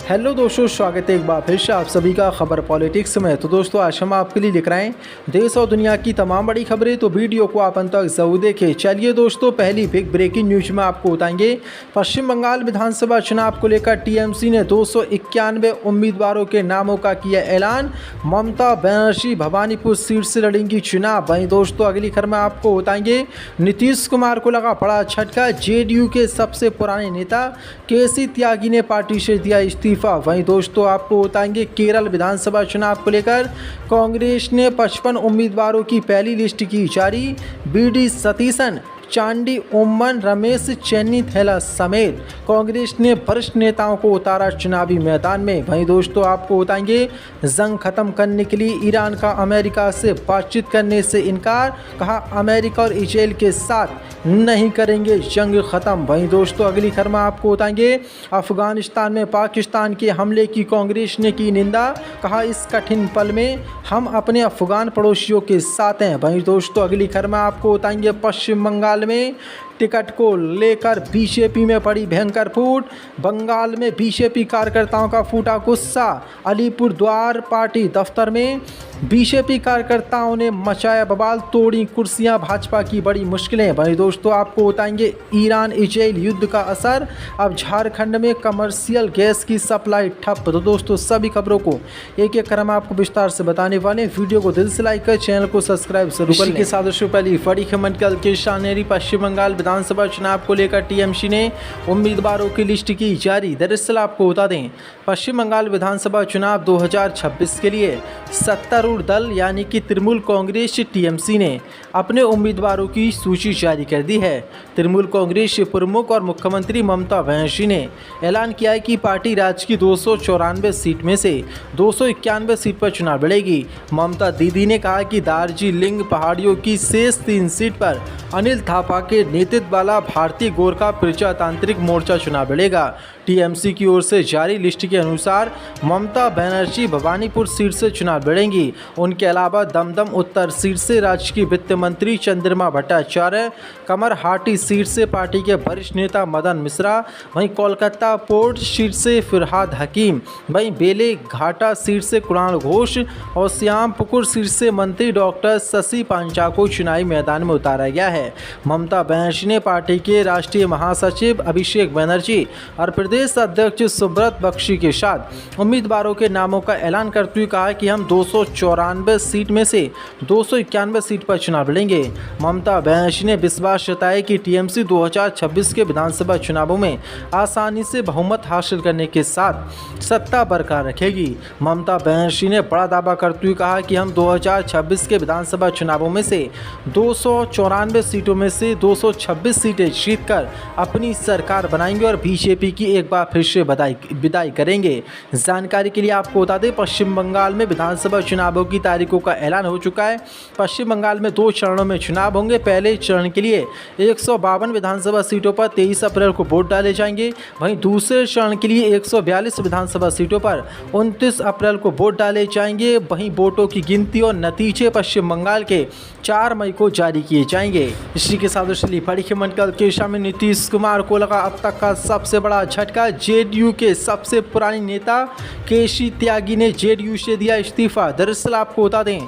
Hello दोस्तों, स्वागत है एक बार फिर से आप सभी का खबर पॉलिटिक्स में। तो दोस्तों, आज हम आपके लिए लेकर आए देश और दुनिया की तमाम बड़ी खबरें, तो वीडियो को आप अंत तक जरूर देखें। चलिए दोस्तों, पहली बिग ब्रेकिंग न्यूज में आपको बताएंगे पश्चिम बंगाल विधानसभा चुनाव को लेकर टीएमसी ने 291 उम्मीदवारों के नामों का किया ऐलान। ममता बनर्जी भवानीपुर सीट से लड़ेंगी चुनाव। वहीं दोस्तों, अगली खबर में आपको बताएंगे नीतीश कुमार को लगा बड़ा झटका। जेडीयू के सबसे पुराने नेता केसी त्यागी ने पार्टी से दिया इस्तीफा। वहीं दोस्तों, आपको बताएंगे केरल विधानसभा चुनाव को लेकर कांग्रेस ने 55 उम्मीदवारों की पहली लिस्ट की जारी। बीडी सतीशन, चांडी ओमन, रमेश चेन्नी थैला समेत कांग्रेस ने वरिष्ठ नेताओं को उतारा चुनावी मैदान में। वहीं दोस्तों, आपको बताएंगे जंग खत्म करने के लिए ईरान का अमेरिका से बातचीत करने से इनकार। कहा अमेरिका और इजराइल के साथ नहीं करेंगे जंग खत्म। वहीं दोस्तों, अगली खबर में आपको बताएंगे अफगानिस्तान में पाकिस्तान के हमले की कांग्रेस ने की निंदा। कहा इस कठिन पल में हम अपने अफगान पड़ोसियों के साथ हैं। वहीं दोस्तों, अगली खबर में आपको बताएंगे पश्चिम बंगाल में टिकट को लेकर बीजेपी में पड़ी भयंकर फूट। बंगाल में बीजेपी कार्यकर्ताओं का फूटा गुस्सा। अलीपुरद्वार पार्टी दफ्तर में बीजेपी कार्यकर्ताओं ने मचाया बवाल, तोड़ी कुर्सियां, भाजपा की बड़ी मुश्किलें। वहीं दोस्तों, आपको बताएंगे ईरान इजराइल युद्ध का असर। अब झारखंड में कमर्शियल गैस की सप्लाई ठप। तो दोस्तों, सभी खबरों को एक एक कर हम आपको विस्तार से बताने वाले हैं। वीडियो को दिल से लाइक कर चैनल को सब्सक्राइब जरूर करें। के साथ दोस्तों, पहली बड़ी खबर कल के शानेरी पश्चिम बंगाल विधानसभा चुनाव को लेकर टीएमसी ने उम्मीदवारों की लिस्ट की जारी। दरअसल आपको बता दें, पश्चिम बंगाल विधानसभा चुनाव 2026 के लिए सत्तारूढ़ दल यानी कि तृणमूल कांग्रेस टीएमसी ने अपने उम्मीदवारों की सूची जारी कर दी है। तृणमूल कांग्रेस प्रमुख और मुख्यमंत्री ममता बनर्जी ने ऐलान किया है कि पार्टी राज्य की 294 सीट में से 291 सीट पर चुनाव लड़ेगी। ममता दीदी ने कहा कि दार्जिलिंग पहाड़ियों की शेष 3 सीट पर अनिल थापा के नेतृत्व वाला भारतीय गोरखा प्रजातांत्रिक मोर्चा चुनाव लड़ेगा। टीएमसी की ओर से जारी लिस्ट के अनुसार ममता बनर्जी भवानीपुर सीट से चुनाव लड़ेंगी। उनके अलावा दमदम उत्तर सीट से राज्य की वित्त मंत्री चंद्रमा भट्टाचार्य, कमरहाटी सीट से पार्टी के वरिष्ठ नेता मदन मिश्रा, वहीं कोलकाता पोर्ट सीट से फिरहाद हकीम, वहीं बेले घाटा सीट से कुणाल घोष और श्यामपुकुर सीट से मंत्री डॉक्टर शशि पांचा को चुनावी मैदान में उतारा गया है। ममता बनर्जी ने पार्टी के राष्ट्रीय महासचिव अभिषेक बनर्जी और प्रदेश अध्यक्ष सुब्रत बख्शी के साथ उम्मीदवारों के नामों का ऐलान करते हुए कहा कि हम 294 सीट में से 291 सीट पर चुनाव लड़ेंगे। ममता बनर्जी ने विश्वास जताया कि टीएमसी 2026 के विधानसभा चुनावों में आसानी से बहुमत हासिल करने के साथ सत्ता बरकरार रखेगी। ममता बनर्जी ने बड़ा दावा करते हुए कहा कि हम 2026 के विधानसभा चुनावों में से 294 सीटों में से 226 सीटें जीतकर अपनी सरकार बनाएंगे और बीजेपी की एक बार फिर से विदाई करेंगे। जानकारी के लिए आपको बता दें, पश्चिम बंगाल में विधानसभा चुनावों की तारीखों का ऐलान हो चुका है। पश्चिम बंगाल में 2 चरणों में चुनाव होंगे। पहले चरण के लिए 152 विधानसभा सीटों पर 23 अप्रैल को वोट डाले जाएंगे। वहीं दूसरे चरण के लिए 142 विधानसभा सीटों पर 29 अप्रैल को वोट डाले जाएंगे। वहीं वोटों की गिनती और नतीजे पश्चिम बंगाल के 4 मई को जारी किए जाएंगे। इसी के साथ बड़ी खबर कल के शाम नीतीश कुमार को लगा अब तक का सबसे बड़ा झटका। जेडीयू के सबसे पुराने नेता केसी त्यागी ने जेडीयू से दिया इस्तीफा। दरअसल आपको बता दें,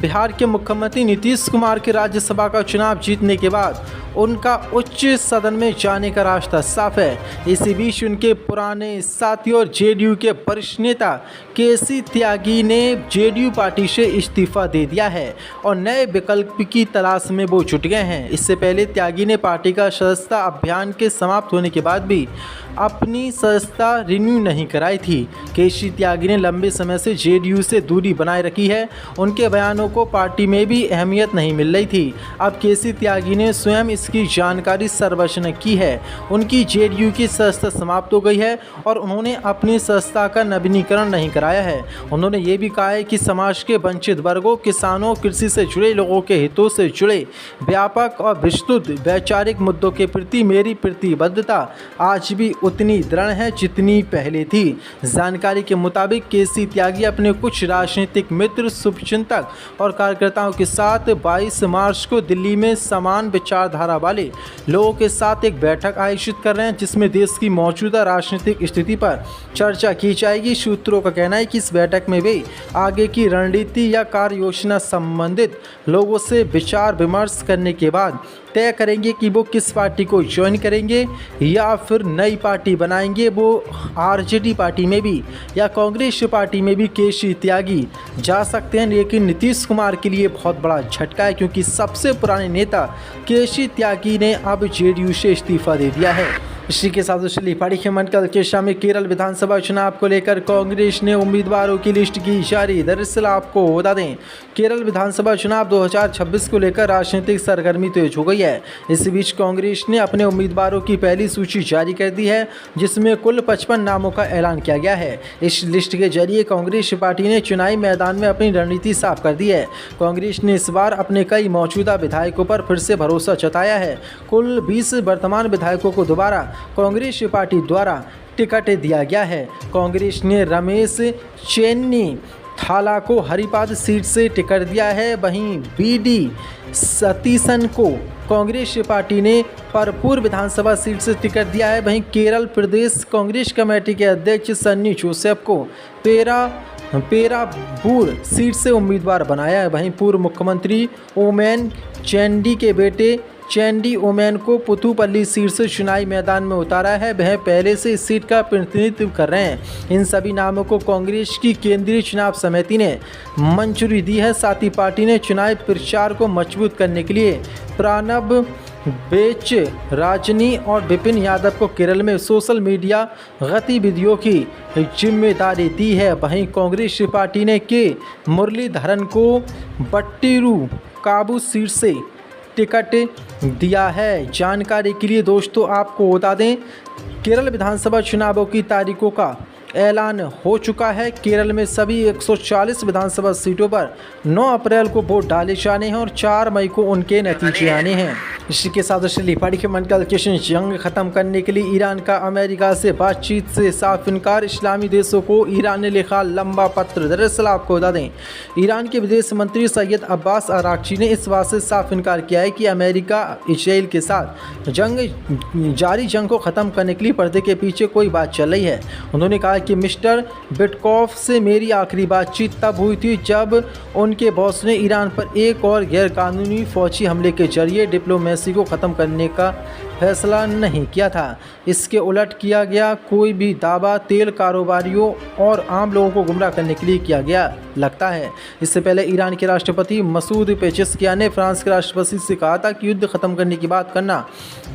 बिहार के मुख्यमंत्री नीतीश कुमार के राज्यसभा का चुनाव जीतने के बाद उनका उच्च सदन में जाने का रास्ता साफ है। इसी बीच उनके पुराने साथी और जेडीयू के वरिष्ठ नेता केसी त्यागी ने जेडीयू पार्टी से इस्तीफा दे दिया है और नए विकल्प की तलाश में वो जुट गए हैं। इससे पहले त्यागी ने पार्टी का सदस्यता अभियान के समाप्त होने के बाद भी अपनी सदस्यता रिन्यू नहीं कराई थी। केसी त्यागी ने लंबे समय से जेडीयू से दूरी बनाए रखी है। उनके बयानों को पार्टी में भी अहमियत नहीं मिल रही थी। अब केसी त्यागी ने स्वयं इसकी जानकारी सार्वजनिक की है। उनकी जेडीयू की सदस्यता समाप्त हो गई है और उन्होंने अपनी सदस्यता का नवीनीकरण नहीं कराया है। उन्होंने ये भी कहा है कि समाज के वंचित वर्गों, किसानों, कृषि से जुड़े लोगों के हितों से जुड़े व्यापक और विस्तृत वैचारिक मुद्दों के प्रति मेरी प्रतिबद्धता आज भी उतनी दृढ़ है जितनी पहले थी। जानकारी के मुताबिक केसी त्यागी अपने कुछ राजनीतिक मित्र, शुभचिंतक और कार्यकर्ताओं के साथ 22 मार्च को दिल्ली में समान विचारधारा वाले लोगों के साथ एक बैठक आयोजित कर रहे हैं, जिसमें देश की मौजूदा राजनीतिक स्थिति पर चर्चा की जाएगी। सूत्रों का कहना है कि इस बैठक में वे आगे की रणनीति या कार्य योजना संबंधित लोगों से विचार विमर्श करने के बाद तय करेंगे कि वो किस पार्टी को ज्वाइन करेंगे या फिर नई पार्टी बनाएंगे। वो आरजेडी पार्टी में भी या कांग्रेस पार्टी में भी केसी त्यागी जा सकते हैं, लेकिन नीतीश कुमार के लिए बहुत बड़ा झटका है, क्योंकि सबसे पुराने नेता केसी त्यागी ने अब जेडीयू से इस्तीफा दे दिया है। इसी के साथ चलिए पढ़ी के मंडल के शामिल केरल विधानसभा चुनाव को लेकर कांग्रेस ने उम्मीदवारों की लिस्ट की जारी। दरअसल आपको बता दें, केरल विधानसभा चुनाव 2026 को लेकर राजनीतिक सरगर्मी तेज हो गई है। इस बीच कांग्रेस ने अपने उम्मीदवारों की पहली सूची जारी कर दी है, जिसमें कुल 55 नामों का ऐलान किया गया है। इस लिस्ट के जरिए कांग्रेस पार्टी ने चुनावी मैदान में अपनी रणनीति साफ कर दी है। कांग्रेस ने इस बार अपने कई मौजूदा विधायकों पर फिर से भरोसा जताया है। कुल 20 वर्तमान विधायकों को दोबारा कांग्रेस पार्टी द्वारा टिकट दिया गया है। कांग्रेस ने रमेश चेन्नी थाला को हरिपाद सीट से टिकट दिया है। वहीं बीडी सतीशन को कांग्रेस पार्टी ने परपुर विधानसभा सीट से टिकट दिया है। वहीं केरल प्रदेश कांग्रेस कमेटी के अध्यक्ष सन्नी जोसेफ को पेराबूर सीट से उम्मीदवार बनाया है। वहीं पूर्व मुख्यमंत्री ओमैन चैंडी के बेटे चैंडी ओमैन को पुथुपल्ली सीट से चुनावी मैदान में उतारा है। वह पहले से इस सीट का प्रतिनिधित्व कर रहे हैं। इन सभी नामों को कांग्रेस की केंद्रीय चुनाव समिति ने मंजूरी दी है। साथ ही पार्टी ने चुनावी प्रचार को मजबूत करने के लिए प्रणब बेच राजनी और विपिन यादव को केरल में सोशल मीडिया गतिविधियों की जिम्मेदारी दी है। वहीं कांग्रेस पार्टी ने के मुरलीधरन को बट्टीरू काबू सीट से टिकट दिया है। जानकारी के लिए दोस्तों आपको बता दें, केरल विधानसभा चुनावों की तारीखों का ऐलान हो चुका है। केरल में सभी 140 विधानसभा सीटों पर 9 अप्रैल को वोट डाले जाने हैं और 4 मई को उनके नतीजे आने हैं। इसी के साथ लिपाड़ी के कम्युनिकेशन जंग खत्म करने के लिए ईरान का अमेरिका से बातचीत से साफ इनकार। इस्लामी देशों को ईरान ने लिखा लंबा पत्र। दरअसल आपको बता दें, ईरान के विदेश मंत्री सैयद अब्बास अरागची ने इस बात से साफ इनकार किया है कि अमेरिका इजराइल के साथ जारी जंग को ख़त्म करने के लिए पर्दे के पीछे कोई बात चल रही है। उन्होंने कहा कि मिस्टर बिटकॉफ से मेरी आखिरी बातचीत तब हुई थी जब उनके बॉस ने ईरान पर एक और गैरकानूनी फौजी हमले के जरिए डिप्लोमेसी को ख़त्म करने का फैसला नहीं किया था। इसके उलट किया गया कोई भी दावा तेल कारोबारियों और आम लोगों को गुमराह करने के लिए किया गया लगता है। इससे पहले ईरान के राष्ट्रपति मसूद पेजेस्कियान ने फ्रांस के राष्ट्रपति से कहा था कि युद्ध खत्म करने की बात करना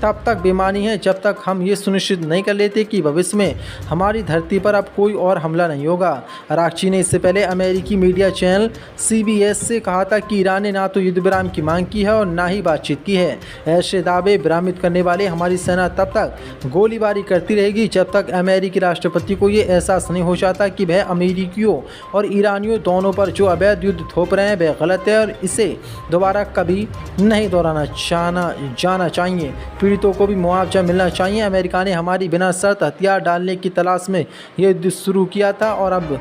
तब तक बेमानी है जब तक हम ये सुनिश्चित नहीं कर लेते कि भविष्य में हमारी धरती पर अब कोई और हमला नहीं होगा। अरागची ने इससे पहले अमेरिकी मीडिया चैनल CBS से कहा था कि ईरान ने ना तो युद्ध विराम की मांग की है और ना ही बातचीत की है। ऐसे दावे भ्रमित करने वाले हमारी सेना तब तक गोलीबारी करती रहेगी जब तक अमेरिकी राष्ट्रपति को ये एहसास नहीं हो जाता कि वह अमेरिकियों और ईरानियों दोनों पर जो अवैध युद्ध थोप रहे हैं वह गलत है और इसे दोबारा कभी नहीं दोहराना जाना चाहिए। पीड़ितों को भी मुआवजा मिलना चाहिए। अमेरिका ने हमारी बिना शर्त हथियार डालने की तलाश में यह युद्ध शुरू किया था और अब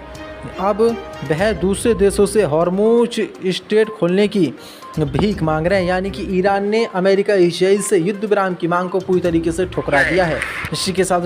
वह दूसरे देशों से हॉर्मुज स्ट्रेट खोलने की भीख मांग रहे हैं। यानी कि ईरान ने अमेरिका इजराइल से युद्ध विराम की मांग को पूरी तरीके से ठुकरा दिया है। इसी के साथ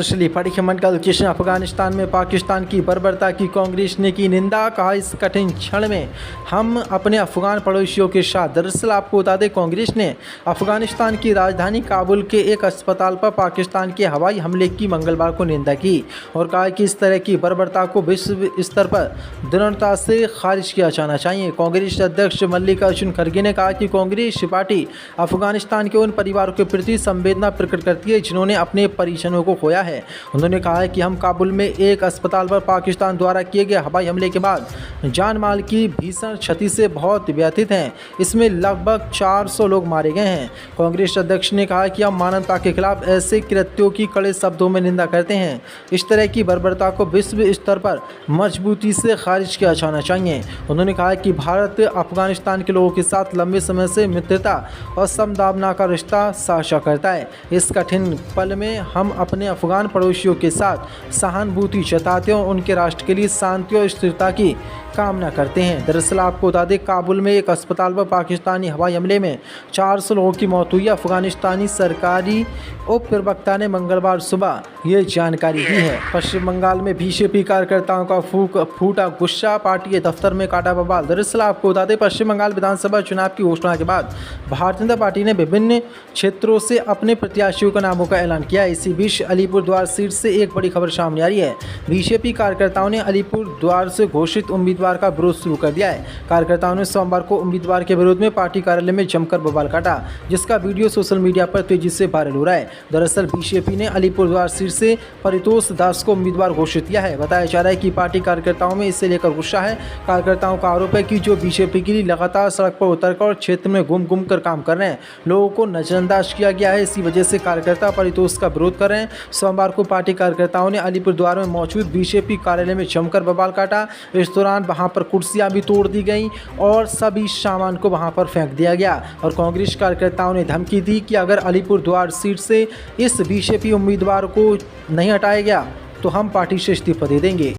अफगानिस्तान में पाकिस्तान की बर्बरता की कांग्रेस ने की निंदा। कहा इस कठिन क्षण में हम अपने अफगान पड़ोसियों के साथ। दरअसल आपको बता दें, कांग्रेस ने अफगानिस्तान की राजधानी काबुल के एक अस्पताल पर पाकिस्तान के हवाई हमले की मंगलवार को निंदा की और कहा कि इस तरह की बर्बरता को विश्व स्तर पर दृढ़ता से खारिज किया जाना चाहिए। कांग्रेस अध्यक्ष मल्लिकार्जुन खड़गे ने कहा कि कांग्रेस पार्टी अफगानिस्तान के उन परिवारों के प्रति संवेदना प्रकट करती है जिन्होंने अपने परिजनों को खोया है। उन्होंने कहा है कि हम काबुल में एक अस्पताल पर पाकिस्तान द्वारा किए गए हवाई हमले के बाद जान माल की भीषण क्षति से बहुत व्यथित हैं। इसमें लगभग 400 लोग मारे गए हैं। कांग्रेस अध्यक्ष ने कहा कि हम मानवता के खिलाफ ऐसे कृत्यों की कड़े शब्दों में निंदा करते हैं। इस तरह की बर्बरता को विश्व स्तर पर मजबूती से खारिज किया जाना चाहिए। उन्होंने कहा कि भारत अफगानिस्तान के लोगों के साथ लंबे समय से मित्रता और समभावना का रिश्ता साझा करता है। इस कठिन पल में हम अपने अफगान पड़ोसियों के साथ सहानुभूति जताते हैं और उनके राष्ट्र के लिए शांति और स्थिरता की कामना करते हैं। दरअसल आपको बता दें, काबुल में एक अस्पताल पर पाकिस्तानी हवाई हमले में 400 लोगों की मौत हुई। अफगानिस्तानी सरकारी उप प्रवक्ता ने मंगलवार सुबह ये जानकारी दी है। पश्चिम बंगाल में बीजेपी कार्यकर्ताओं का फूटा गुस्सा, पार्टी के दफ्तर में काटा बवाल। दरअसल आपको बता दें, पश्चिम बंगाल विधानसभा चुनाव की घोषणा के बाद भारतीय जनता पार्टी ने विभिन्न क्षेत्रों से अपने प्रत्याशियों के नामों का ऐलान किया। इसी बीच अलीपुरद्वार सीट से एक बड़ी खबर सामने आ रही है। बीजेपी कार्यकर्ताओं ने अलीपुरद्वार से घोषित उम्मीदवार का विरोध शुरू कर दिया है। कार्यकर्ताओं ने सोमवार को उम्मीदवार के विरोध में पार्टी कार्यालय में जमकर बवाल काटा, जिसका वीडियो सोशल मीडिया पर तेजी से वायरल हो रहा है। दरअसल बीजेपी ने अलीपुरद्वार सीट से परितोष दास को उम्मीदवार घोषित किया है। बताया जा रहा है कि पार्टी कार्यकर्ताओं में इसे लेकर गुस्सा है। कार्यकर्ताओं का आरोप है कि जो बीजेपी के लिए लगातार सड़क पर उतरकर और क्षेत्र में घूम कर काम कर रहे हैं, लोगों को नजरअंदाज किया गया है। इसी वजह से कार्यकर्ता परितोष का विरोध कर रहे हैं। सोमवार को पार्टी कार्यकर्ताओं ने अलीपुरद्वार में मौजूद बीजेपी कार्यालय में जमकर बवाल काटा। इस दौरान वहां पर कुर्सियां भी तोड़ दी गई और सभी सामान को वहां पर फेंक दिया गया। और कांग्रेस कार्यकर्ताओं ने धमकी दी कि अगर अलीपुरद्वार सीट से इस बीजेपी उम्मीदवार को नहीं हटाया गया तो हम पार्टी से इस्तीफा दे देंगे।